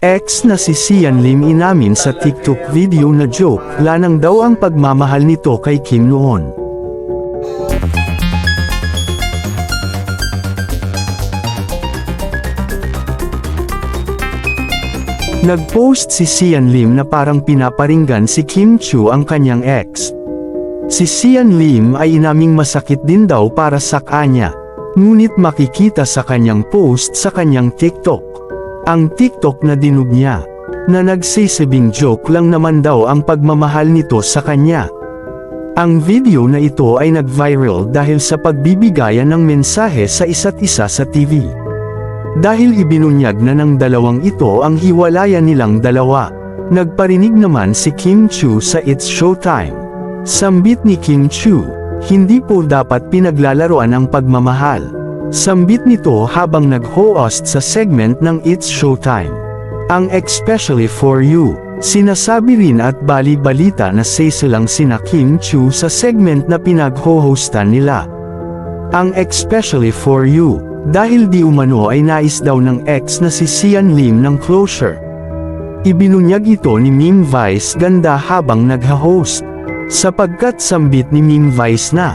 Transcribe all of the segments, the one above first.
Ex na si Sian Lim inamin sa TikTok video na joke lanang daw ang pagmamahal nito kay Kim noon. Nag-post si Sian Lim na parang pinaparinggan si Kim Chiu ang kanyang ex. Si Sian Lim ay inaming masakit din daw para sa kanya, ngunit makikita sa kanyang post sa kanyang TikTok. Ang TikTok na dinug niya, na nagsisabing joke lang naman daw ang pagmamahal nito sa kanya. Ang video na ito ay nag-viral dahil sa pagbibigayan ng mensahe sa isa't isa sa TV. Dahil ibinunyag na ng dalawang ito ang hiwalayan nilang dalawa, nagparinig naman si Kim Chiu sa It's Showtime. Sambit ni Kim Chiu, hindi po dapat pinaglalaroan ang pagmamahal. Sambit nito habang nag-host sa segment ng It's Showtime. Ang especially for you, sinasabi rin at bali-balita na lang sina Kim Chiu sa segment na pinag-hostan nila. Ang especially for you, dahil di umano ay nais daw ng ex na si Sian Lim ng closure. Ibinunyag ito ni Meme Vice Ganda habang nag-host, sapagkat sambit ni Meme Vice na,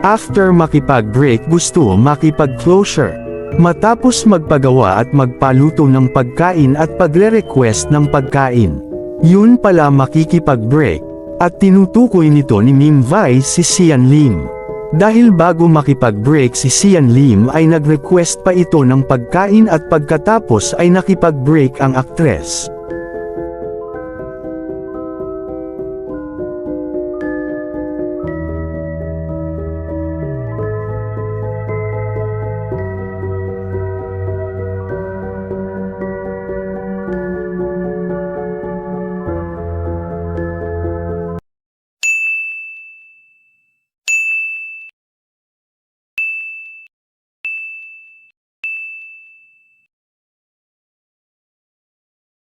after makipag-break gusto makipag-closure. Matapos magpagawa at magpaluto ng pagkain at pagre-request ng pagkain, yun pala makikipag-break, at tinutukoy nito ni Meme Vice si Sian Lim. Dahil bago makipag-break si Sian Lim ay nag-request pa ito ng pagkain at pagkatapos ay nakipag-break ang aktres.